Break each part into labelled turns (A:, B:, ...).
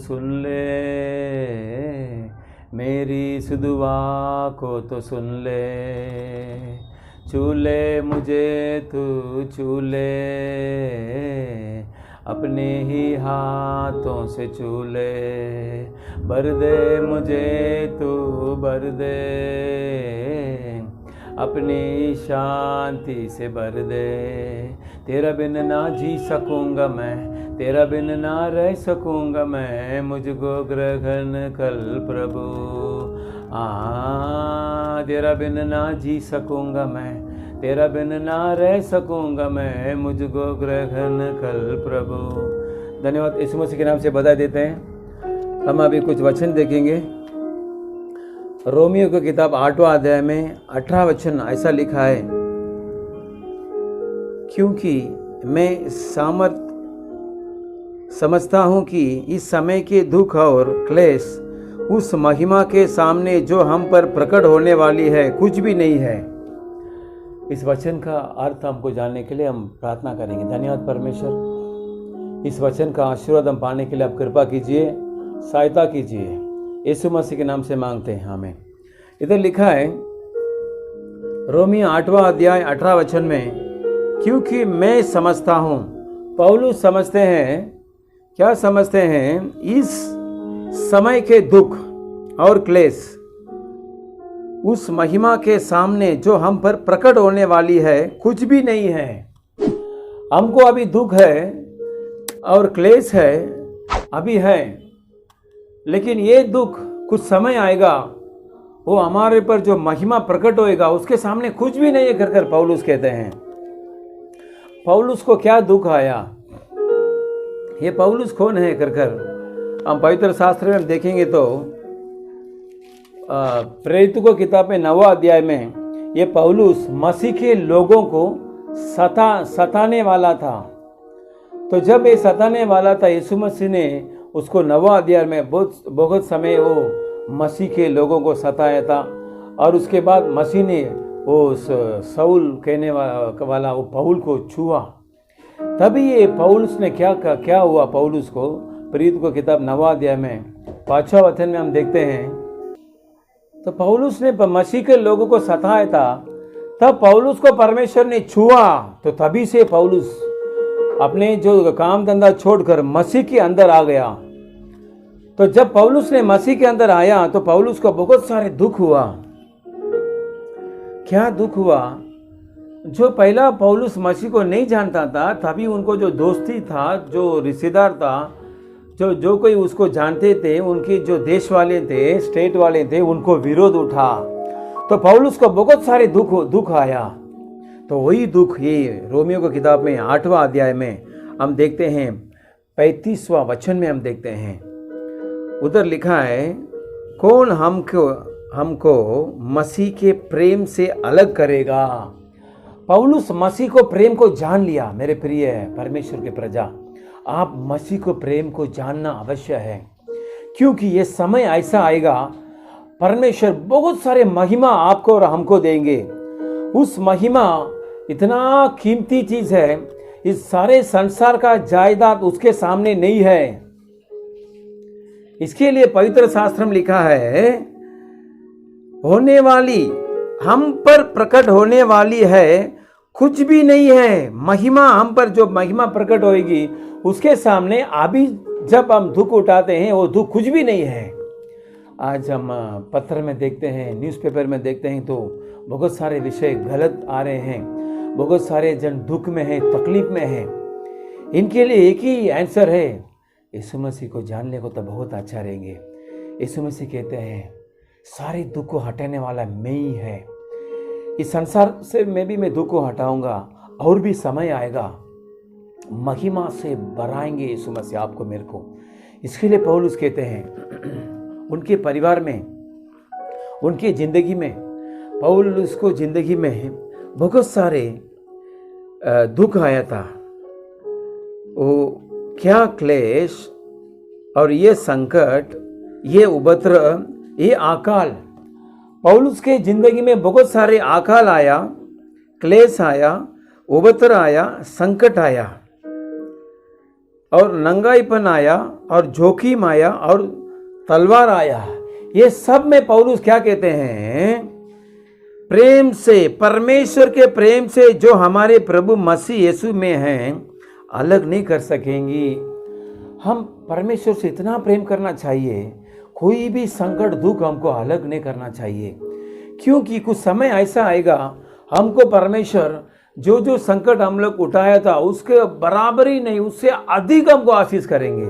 A: सुन ले, मेरी इस दुआ को तो सुन ले। छू ले मुझे तू, छू ले, अपने ही हाथों से छू ले। भर दे मुझे तू, भर दे, अपनी शांति से भर दे। तेरा बिन ना जी सकूँगा मैं, तेरा बिन ना रह सकूँगा मैं, मुझको ग्रहण कर प्रभु। तेरा बिन ना जी सकूँगा मैं, तेरा बिन ना रह सकूँगा मैं, मुझको ग्रहण कर प्रभु। धन्यवाद। यीशु मसीह के नाम से बधाई देते हैं। हम अभी कुछ वचन देखेंगे। रोमियो की किताब 8वां अध्याय में 18 वचन ऐसा लिखा है, क्योंकि मैं समझता हूँ कि इस समय के दुख और क्लेश उस महिमा के सामने जो हम पर प्रकट होने वाली है कुछ भी नहीं है। इस वचन का अर्थ हमको जानने के लिए हम प्रार्थना करेंगे। धन्यवाद परमेश्वर, इस वचन का आशीर्वाद हम पाने के लिए आप कृपा कीजिए, सहायता कीजिए। यीशु मसीह के नाम से मांगते हैं, आमीन। इधर लिखा है रोमियो 8वां अध्याय 18 वचन में, क्योंकि मैं समझता हूँ। पौलुस समझते हैं, क्या समझते हैं? इस समय के दुख और क्लेश उस महिमा के सामने जो हम पर प्रकट होने वाली है कुछ भी नहीं है। हमको अभी दुख है और क्लेश है, अभी है, लेकिन ये दुख कुछ समय आएगा, वो हमारे पर जो महिमा प्रकट होएगा उसके सामने कुछ भी नहीं है कर पौलुस कहते हैं। पौलुस को क्या दुख आया, ये पौलुस कौन है कर हम पवित्र शास्त्र में देखेंगे तो प्रेरितों की किताब में 9वां अध्याय में ये पौलुस मसीह के लोगों को सताने वाला था। तो जब ये सताने वाला था, यीशु मसीह ने उसको 9वां अध्याय में बहुत समय वो मसीह के लोगों को सताया था। और उसके बाद मसीह ने वो सऊल कहने वाला वो पौल को छुआ। तभी ये पौलुस ने क्या हुआ, पौलुस को प्रेरितों की किताब 9वां अध्याय में 5वां वचन में हम देखते हैं। तो पौलुस ने मसीह के लोगों को सताया था, तब पौलुस को परमेश्वर ने छुआ। तो तभी से पौलुस अपने जो काम धंधा छोड़कर मसीह के अंदर आ गया। तो जब पौलुस ने मसीह के अंदर आया तो पौलुस को बहुत सारे दुख हुआ। क्या दुख हुआ? जो पहला पौलुस मसीह को नहीं जानता था, तभी उनको जो दोस्ती था, जो रिश्तेदार था, जो कोई उसको जानते थे, उनके जो देश वाले थे, स्टेट वाले थे, उनको विरोध उठा। तो पौलुस को बहुत सारे दुख आया। तो वही दुख ये रोमियो की किताब में 8वां अध्याय में हम देखते हैं, 35वां वचन में हम देखते हैं। उधर लिखा है, कौन हमको मसीह के प्रेम से अलग करेगा। पौलुस मसीह को प्रेम को जान लिया। मेरे प्रिय परमेश्वर के प्रजा, आप मसीह को प्रेम को जानना अवश्य है, क्योंकि ये समय ऐसा आएगा, परमेश्वर बहुत सारे महिमा आपको और हमको देंगे। उस महिमा इतना कीमती चीज है, इस सारे संसार का जायदाद उसके सामने नहीं है। इसके लिए पवित्र शास्त्र में लिखा है, होने वाली, हम पर प्रकट होने वाली है कुछ भी नहीं है। महिमा, हम पर जो महिमा प्रकट होएगी उसके सामने अभी जब हम दुख उठाते हैं वो दुख कुछ भी नहीं है। आज हम पत्र में देखते हैं, न्यूज़पेपर में देखते हैं तो बहुत सारे विषय गलत आ रहे हैं, बहुत सारे जन दुख में हैं, तकलीफ में हैं। इनके लिए एक ही आंसर है, यीशु मसीह को जानने को तो बहुत अच्छा रहेंगे। यीशु मसीह कहते हैं, सारे दुख को हटाने वाला मैं ही है। इस संसार से मैं दुख को हटाऊंगा, और भी समय आएगा, महिमा से बढ़ाएंगे यीशु मसीह आपको मेरे को। इसके लिए पौलुस कहते हैं, उनके परिवार में, उनकी जिंदगी में, पौलुस को जिंदगी में बहुत सारे दुख आया था। वो क्या क्लेश और ये संकट, ये उपद्रव, ये अकाल, पौलुस के जिंदगी में बहुत सारे अकाल आया, क्लेश आया, उपद्रव आया, संकट आया। और नंगाईपन आया और जोखिम आया और तलवार आया। ये सब में पौलुस क्या कहते हैं? प्रेम से, परमेश्वर के प्रेम से जो हमारे प्रभु मसीह यीशु में हैं, अलग नहीं कर सकेंगी। हम परमेश्वर से इतना प्रेम करना चाहिए, कोई भी संकट दुख हमको अलग नहीं करना चाहिए, क्योंकि कुछ समय ऐसा आएगा हमको परमेश्वर जो जो संकट हम लोग उठाया था उसके बराबर ही नहीं, उससे अधिक हमको आशीष करेंगे।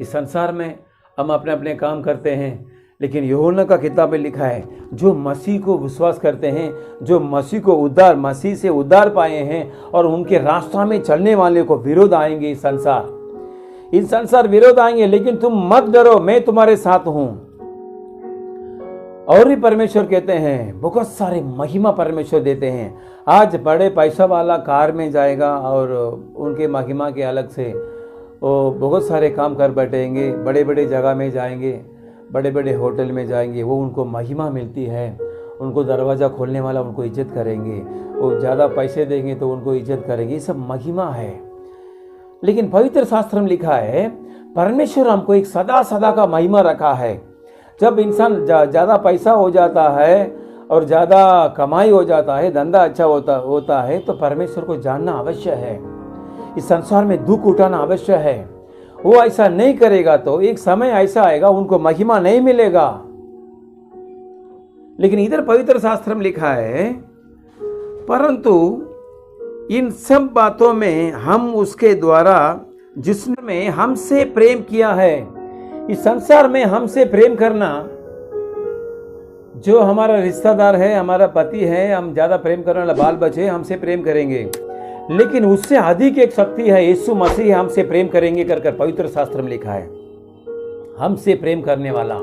A: इस संसार में हम अपने अपने काम करते हैं, लेकिन यूहन्ना का किताब में लिखा है जो मसीह को विश्वास करते हैं, जो मसीह को उद्धार, मसीह से उद्धार पाए हैं और उनके रास्ता में चलने वाले को विरोध आएंगे। इस संसार विरोध आएंगे, लेकिन तुम मत डरो, मैं तुम्हारे साथ हूं। और ही परमेश्वर कहते हैं, बहुत सारे महिमा परमेश्वर देते हैं। आज बड़े पैसा वाला कार में जाएगा और उनके महिमा के अलग से वो बहुत सारे काम कर बैठेंगे, बड़े बड़े जगह में जाएंगे, बड़े बड़े होटल में जाएंगे, वो उनको महिमा मिलती है, उनको दरवाज़ा खोलने वाला उनको इज्जत करेंगे, वो ज़्यादा पैसे देंगे तो उनको इज्जत करेंगे। ये सब महिमा है। लेकिन पवित्र शास्त्र में लिखा है परमेश्वर हमको एक सदा सदा का महिमा रखा है। जब इंसान ज़्यादा पैसा हो जाता है और ज़्यादा कमाई हो जाता है, धंधा अच्छा होता है, तो परमेश्वर को जानना अवश्य है। इस संसार में दुख उठाना अवश्य है। वो ऐसा नहीं करेगा तो एक समय ऐसा आएगा उनको महिमा नहीं मिलेगा। लेकिन इधर पवित्र शास्त्र में लिखा है परंतु इन सब बातों में हम उसके द्वारा जिसने हमसे प्रेम किया है। इस संसार में हमसे प्रेम करना, जो हमारा रिश्तेदार है, हमारा पति है, हम ज्यादा प्रेम करने वाला बाल बच्चे हमसे प्रेम करेंगे, लेकिन उससे अधिक एक शक्ति है, यीशु मसीह हमसे प्रेम करेंगे कर पवित्र शास्त्र में लिखा है। हमसे प्रेम करने वाला,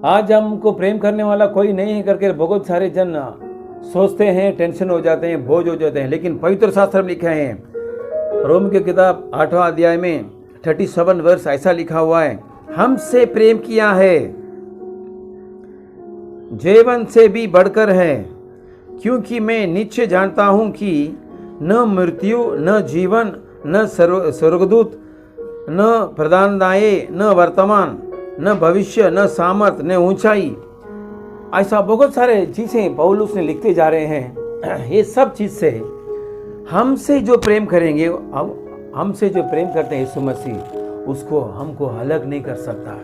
A: आज हमको प्रेम करने वाला कोई नहीं है करके बहुत सारे जन सोचते हैं, टेंशन हो जाते हैं, बोझ हो जाते हैं। लेकिन पवित्र शास्त्र में लिखा है, रोम की किताब 8वां अध्याय में 37 वर्ष ऐसा लिखा हुआ है, हमसे प्रेम किया है, जीवन से भी बढ़कर है, क्योंकि मैं निश्चय जानता हूं कि न मृत्यु, न जीवन, न स्वर्गदूत, न प्रधानताएं, न वर्तमान, न भविष्य, न सामर्थ, न ऊंचाई, ऐसा बहुत सारे चीजें पौलुस ने लिखते जा रहे हैं। ये सब चीज से हमसे जो प्रेम करेंगे, हमसे जो प्रेम करते हैं यीशु मसीह, उसको हमको अलग नहीं कर सकता।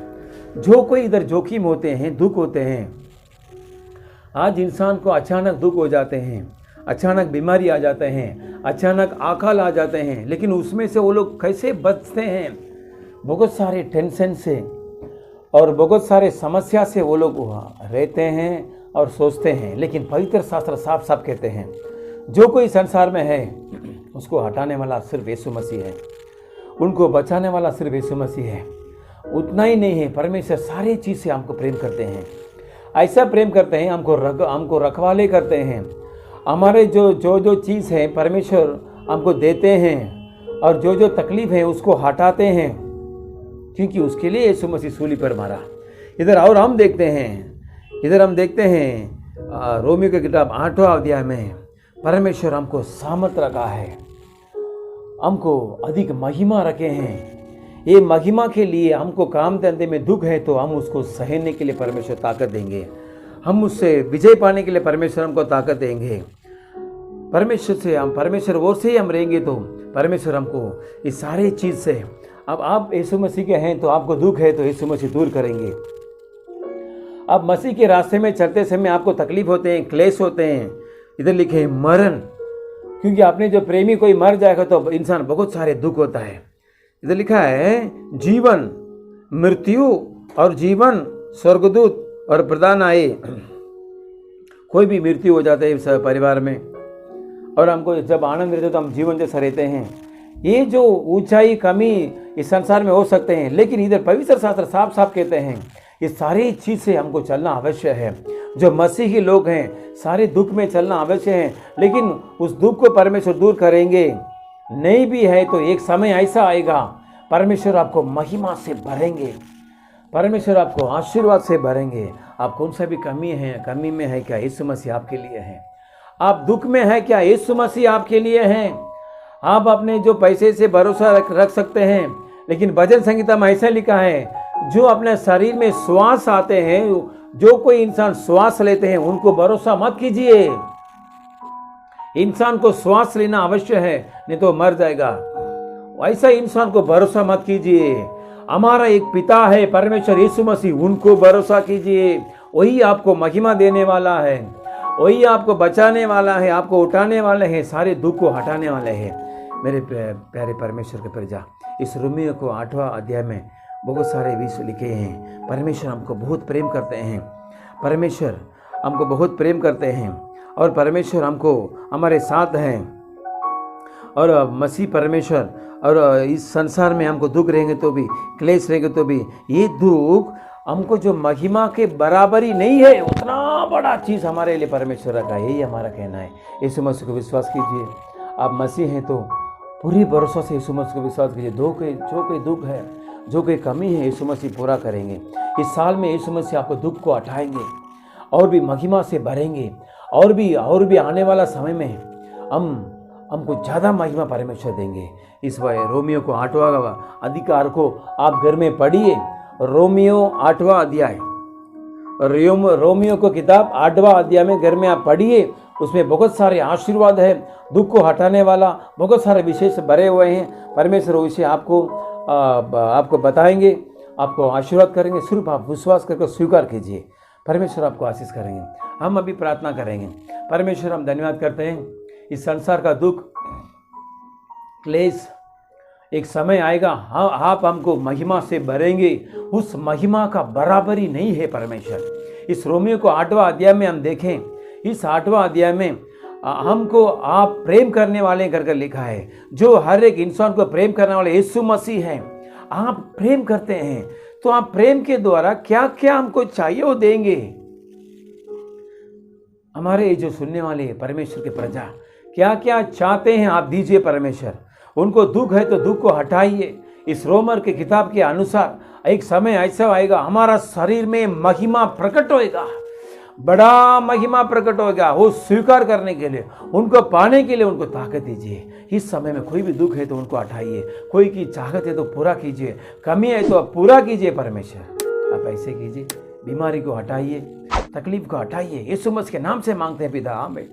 A: जो कोई इधर जोखिम होते हैं, दुख होते हैं, आज इंसान को अचानक दुख हो जाते हैं, अचानक बीमारी आ जाते हैं, अचानक अकाल आ जाते हैं, लेकिन उसमें से वो लोग कैसे बचते हैं? बहुत सारे टेंशन से और बहुत सारे समस्या से वो लोग रहते हैं और सोचते हैं। लेकिन पवित्र शास्त्र साफ साफ कहते हैं जो कोई संसार में है उसको हटाने वाला सिर्फ यीशु मसीह है, उनको बचाने वाला सिर्फ यीशु मसीह है। उतना ही नहीं है, परमेश्वर सारी चीज़ से हमको प्रेम करते हैं, ऐसा प्रेम करते हैं, हमको रखवाले करते हैं। हमारे जो चीज़ है परमेश्वर हमको देते हैं, और जो तकलीफ है उसको हटाते हैं, क्योंकि उसके लिए यीशु मसीह सूली पर मारा। इधर और हम देखते हैं रोमियो की किताब 8वां अध्याय में परमेश्वर हमको सामर्थ रखा है, हमको अधिक महिमा रखे हैं। ये महिमा के लिए हमको काम धंधे में दुख है तो हम उसको सहने के लिए परमेश्वर ताकत देंगे, हम उससे विजय पाने के लिए परमेश्वर हमको ताकत देंगे। परमेश्वर ओर से ही हम रहेंगे तो परमेश्वर हमको इस सारी चीज़ से, अब आप यीशु मसीह के हैं तो आपको दुख है तो यीशु मसीह दूर करेंगे। अब मसीह के रास्ते में चलते समय आपको तकलीफ होते हैं, क्लेश होते हैं, इधर लिखे हैं मरण, क्योंकि आपने जो प्रेमी कोई मर जाएगा तो इंसान बहुत सारे दुख होता है। इधर लिखा है जीवन, मृत्यु और जीवन, स्वर्गदूत और प्रधान आए। कोई भी मृत्यु हो जाता है परिवार में, और हमको जब आनंद रहते तो हम जीवन जैसा रहते हैं। ये जो ऊंचाई कमी इस संसार में हो सकते हैं, लेकिन इधर पवित्र शास्त्र साफ साफ कहते हैं ये सारी चीज़ से हमको चलना अवश्य है। जो मसीही लोग हैं सारे दुख में चलना अवश्य है, लेकिन उस दुख को परमेश्वर दूर करेंगे। नहीं भी है तो एक समय ऐसा आएगा परमेश्वर आपको महिमा से भरेंगे, परमेश्वर आपको आशीर्वाद से भरेंगे। आप कौन सा भी कमी में है क्या, यीशु मसीह आपके लिए है। आप दुख में है क्या, यीशु मसीह आपके लिए हैं। आप अपने जो पैसे से भरोसा रख सकते हैं, लेकिन भजन संहिता में ऐसा लिखा है जो अपने शरीर में श्वास आते हैं, जो कोई इंसान श्वास लेते हैं उनको भरोसा मत कीजिए। इंसान को श्वास लेना अवश्य है, नहीं तो मर जाएगा। ऐसा इंसान को भरोसा मत कीजिए। हमारा एक पिता है परमेश्वर यीशु मसीह, उनको भरोसा कीजिए। वही आपको महिमा देने वाला है, वही आपको बचाने वाला है, आपको उठाने वाले हैं, सारे दुख को हटाने वाले हैं। मेरे प्यारे परमेश्वर के प्रजा, इस रोमियो को 8वां अध्याय में बहुत सारे विषय लिखे हैं। परमेश्वर हमको बहुत प्रेम करते हैं, परमेश्वर हमको बहुत प्रेम करते हैं, और परमेश्वर हमको हमारे साथ हैं। और मसीह परमेश्वर, और इस संसार में हमको दुख रहेंगे तो भी, क्लेश रहेंगे तो भी, ये दुख हमको जो महिमा के बराबरी नहीं है, उतना बड़ा चीज़ हमारे लिए परमेश्वर रखा है। यही हमारा कहना है। यीशु मसीह को विश्वास कीजिए। आप मसीह हैं तो पूरी भरोसा से यीशु मसीह को विश्वास कीजिए। जो कोई दुख है, जो कोई कमी है, यीशु मसीह पूरा करेंगे। इस साल में यीशु मसीह आपको दुख को हटाएंगे और भी महिमा से भरेंगे, और भी आने वाला समय में हमको ज़्यादा महिमा परमेश्वर देंगे। इस रोमियो को 8वां अधिकार को आप घर में पढ़िए। रोमियो 8वां अध्याय, रोमियो को किताब 8वां अध्याय में घर में आप पढ़िए। उसमें बहुत सारे आशीर्वाद है, दुख को हटाने वाला बहुत सारे विशेष भरे हुए हैं। परमेश्वर उसे आपको बताएंगे, आपको आशीर्वाद करेंगे। सिर्फ आप विश्वास करके स्वीकार कीजिए, परमेश्वर आपको आशीष करेंगे। हम अभी प्रार्थना करेंगे। परमेश्वर, हम धन्यवाद करते हैं। इस संसार का दुख, क्लेश, एक समय आएगा आप हमको महिमा से भरेंगे। उस महिमा का बराबरी नहीं है परमेश्वर। इस रोमियो को 8वां अध्याय में हम देखें, इस 8वां अध्याय में हमको आप प्रेम करने वाले करके लिखा है। जो हर एक इंसान को प्रेम करने वाले यीशु मसीह हैं। आप प्रेम करते हैं तो आप प्रेम के द्वारा क्या क्या हमको चाहिए वो देंगे। हमारे जो सुनने वाले परमेश्वर के प्रजा क्या क्या चाहते हैं आप दीजिए परमेश्वर। उनको दुख है तो दुख को हटाइए। इस रोमर की किताब के अनुसार एक समय ऐसा आएगा हमारा शरीर में महिमा प्रकट होएगा, बड़ा महिमा प्रकट होगा। वो स्वीकार करने के लिए, उनको पाने के लिए उनको ताकत दीजिए। इस समय में कोई भी दुख है तो उनको हटाइए, कोई की चाहत है तो पूरा कीजिए, कमी है तो आप पूरा कीजिए परमेश्वर। आप ऐसे कीजिए, बीमारी को हटाइए, तकलीफ को हटाइए। यीशु मसीह के नाम से मांगते हैं पिता, आमीन।